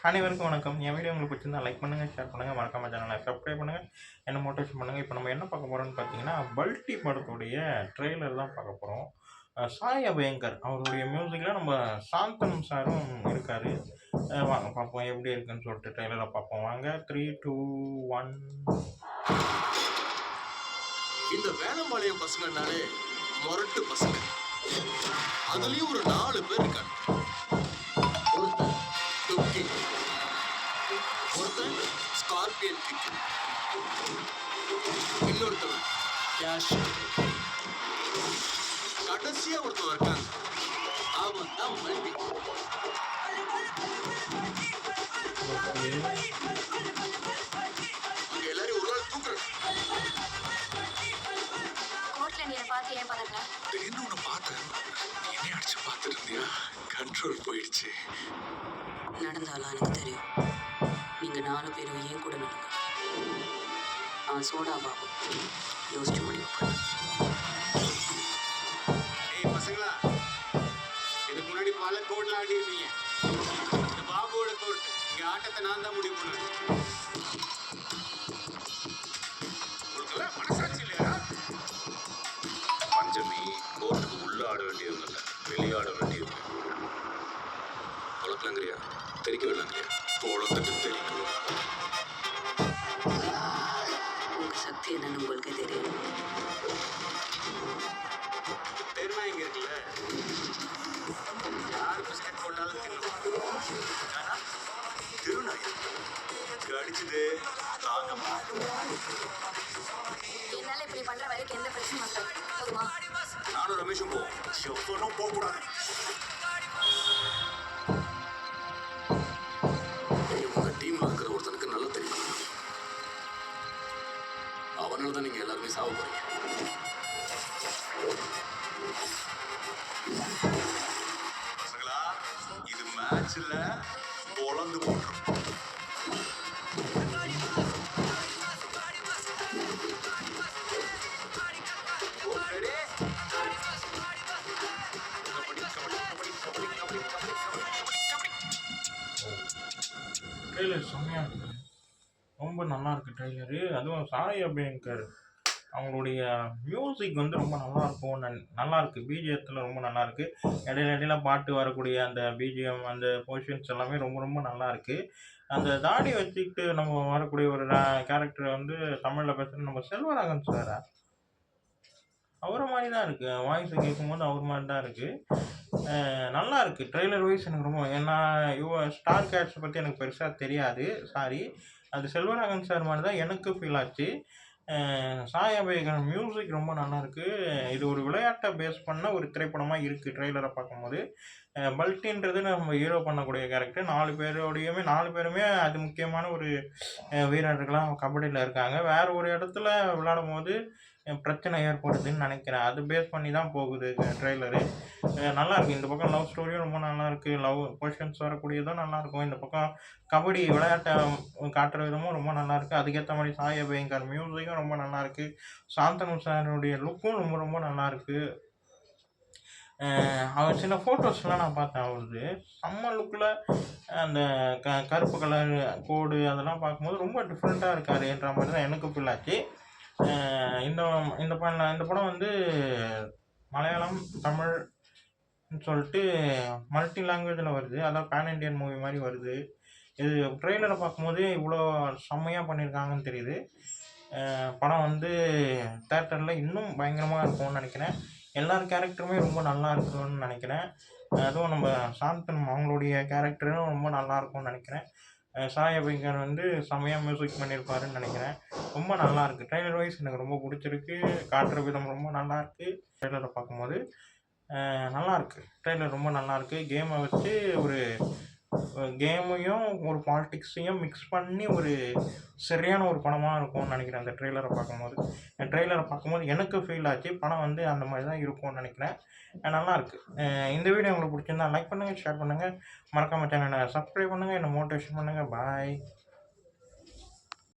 அனைவருக்கும் வணக்கம். என் வீடியோ உங்களுக்கு பிடிச்சிருந்தா லைக் பண்ணுங்க, ஷேர் பண்ணுங்க, மறக்காம சேனலை சப்ஸ்கிரைப் பண்ணுங்க, என்ன மோட்டிவேஷன் பண்ணுங்க. இப்போ நம்ம என்ன பார்க்க போறோம்னு பார்த்தீங்கன்னா, பல்டி படத்துடைய ட்ரெய்லர் தான் பார்க்க போறோம். சாய் அபயங்கர் அவருடைய மியூசிக்ல நம்ம சாந்தனு சாரும் இருக்காரு. வாங்க பார்ப்போம் எப்படி இருக்குன்னு சொல்லிட்டு ட்ரெய்லரை பார்ப்போம் வாங்க. 3, 2, 1. இந்த வேலம்பாளையம் பசங்கனாலே மொரட்டு பசங்க. அதுலயும் ஒரு 4 பேர் இருக்காங்க. ஒருத்தன் டொக்கி, ஒருத்தன் ஸ்கார்பியன் கிக், இன்னொருத்தவன் கேஷ், கடைசியா ஒருத்தவன் இருக்காங்க. அவன் தான் மல்டி. அங்க எல்லாரும் ஒரு நாள் தூக்குறேன். திடீர்னு உன்னை பார்த்தேன். என்னைய அடிச்சு பார்த்துட்டு இருந்தியா? கண்ட்ரோல் போயிடுச்சு. நடந்தாலும் எனக்கு தெரியும். நீங்க 4 பேரும் ஏன் கூட நடங்க. அவன் சோடா பாபு. யோசிச்சு முடிவு பண்ணு. ஏய் பசங்களா, இதுக்கு முன்னாடி பல கோட்ல ஆடி இருக்கீங்க. இந்த பாபுவோட கோட். இங்க ஆட்டத்தை நான் தான் முடிவு பண்ணுவேன். உங்களுக்கெல்லாம் மனசாட்சி இல்லையா? பஞ்சமி கோர்ட்டுக்கு உள்ள ஆட வேண்டியதில்லை, வெளியே ஆட வேண்டியது. குளத்துலங்கிறியா தெரிக்க விடலாங்கிறியா? குளத்துக்கு தெரிக்கும். உங்க சக்தி என்னன்னு உங்களுக்கே தெரியும். பெருமை இங்க இருக்குல்ல, யார் பிஸ்கட் கொண்டாலும் தின்னும். ஆனா திருநாய் கடிச்சது தாங்க மாட்டோம். என்னால இப்படி பண்ற வரைக்கும் எந்த பிரச்சனையும் இருக்காது. போதுமா? நானும் ரமேஷும் போவோம். எவ்வளோ போகக்கூடாது. உங்க டீம்ல இருக்கிற ஒருத்தனுக்கு நல்லா தெரியும். அவனால தான் நீங்க எல்லாருமே சாவ போறீங்க. பசங்களா, இது மேட்ச்ல பொளந்து போட்டுரும். ட்ரெய்லர் செம்மையாக இருக்குது, ரொம்ப நல்லா இருக்குது ட்ரெய்லரு. அதுவும் சாய் அபயங்கர் அவங்களுடைய மியூசிக் வந்து ரொம்ப நல்லாயிருக்கும். நல்லாயிருக்கு, பிஜிஎத்தில் ரொம்ப நல்லாயிருக்கு. இடையில பாட்டு வரக்கூடிய அந்த பிஜிஎம், அந்த போர்ஷன்ஸ் எல்லாமே ரொம்ப ரொம்ப நல்லாயிருக்கு. அந்த தாடி வச்சுக்கிட்டு நம்ம வரக்கூடிய ஒரு கேரக்டர் வந்து தமிழில் பேசுகிற நம்ம செல்வராகவன் சாரா, அவரை மாதிரி தான் இருக்குது. வாய்ஸை கேட்கும்போது அவர் மாதிரி தான் இருக்குது. நல்லா இருக்குது ட்ரெய்லர் வைஸ். எனக்கு ரொம்ப, ஏன்னா ஸ்டார் கேட்ஸை பற்றி எனக்கு பெருசாக தெரியாது, சாரி. அது செல்வராகவன் சார் மாதிரி தான் எனக்கு ஃபீல் ஆச்சு. சாய் அபயங்கர் மியூசிக் ரொம்ப நல்லாயிருக்கு. இது ஒரு விளையாட்டை பேஸ் பண்ண ஒரு திரைப்படமாக இருக்குது ட்ரெய்லரை பார்க்கும்போது. பல்ட்டின்றது நம்ம ஹீரோ பண்ணக்கூடிய கேரக்டர். 4 பேருமே அது முக்கியமான ஒரு வீரர்களாக கபடியில் இருக்காங்க. வேறு ஒரு இடத்துல விளையாடும் போது பிரச்சனை ஏற்படுதுன்னு நினைக்கிறேன். அது பேஸ் பண்ணி தான் போகுது ட்ரெய்லரு. நல்லாயிருக்கு. இந்த பக்கம் லவ் ஸ்டோரியும் ரொம்ப நல்லாயிருக்கு, லவ் போர்ஷன்ஸ் வரக்கூடியதும் நல்லாயிருக்கும். இந்த பக்கம் கபடி விளையாட்டை காட்டுற விதமும் ரொம்ப நல்லாயிருக்கு. அதுக்கேற்ற மாதிரி சாய் அபயங்கர் மியூசிக்கும் ரொம்ப நல்லாயிருக்கு. சாந்தனு சாருடைய லுக்கும் ரொம்ப ரொம்ப நல்லாயிருக்கு. அவர் சில ஃபோட்டோஸ்லாம் நான் பார்த்தேன். அவரது செம்ம லுக்கில் அந்த கருப்பு கலர் கோடு அதெல்லாம் பார்க்கும்போது ரொம்ப டிஃப்ரெண்ட்டாக இருக்காருன்ற மாதிரி தான் எனக்கு ஃபீல் ஆச்சு. இந்த படம் வந்து மலையாளம், தமிழ்னு சொல்லிட்டு மல்டி லாங்குவேஜில் வருது. அதான் பேன் இண்டியன் மூவி மாதிரி வருது. இது ட்ரெய்லரை பார்க்கும்போது இவ்வளோ செம்மையாக பண்ணியிருக்காங்கன்னு தெரியுது. படம் வந்து தேட்டரில் இன்னும் பயங்கரமாக இருக்கும்னு நினைக்கிறேன். எல்லார் கேரக்டருமே ரொம்ப நல்லா இருக்குன்னு நினைக்கிறேன். அதுவும் நம்ம சாந்தனு அவங்களுடைய கேரக்டரும் ரொம்ப நல்லா இருக்கும்னு நினைக்கிறேன். சாய் அபயங்கர் வந்து செம்மையாக மியூசிக் பண்ணியிருப்பாருன்னு நினைக்கிறேன். ரொம்ப நல்லாயிருக்கு. ட்ரெய்லர் வைஸ் எனக்கு ரொம்ப பிடிச்சிருக்கு. காட்டுற விதம் ரொம்ப நல்லாயிருக்கு. ட்ரெய்லரை பார்க்கும்போது நல்லாயிருக்கு. ட்ரெய்லர் ரொம்ப நல்லாயிருக்கு. கேமை வச்சு ஒரு கேமையும் ஒரு பாலிடிக்ஸையும் மிக்ஸ் பண்ணி ஒரு சரியான ஒரு படமாக இருக்கும்னு நினைக்கிறேன். அந்த ட்ரெய்லரை பார்க்கும்போது எனக்கு ஃபீல் ஆச்சு. படம் வந்து அந்த மாதிரி தான் இருக்கும்னு நினைக்கிறேன். நல்லாயிருக்கு. இந்த வீடியோ உங்களுக்கு பிடிச்சிருந்தா லைக் பண்ணுங்கள், ஷேர் பண்ணுங்கள், மறக்காம சேனலை சப்ஸ்கிரைப் பண்ணுங்கள், என்னை மோட்டிவேஷன் பண்ணுங்கள். பாய்.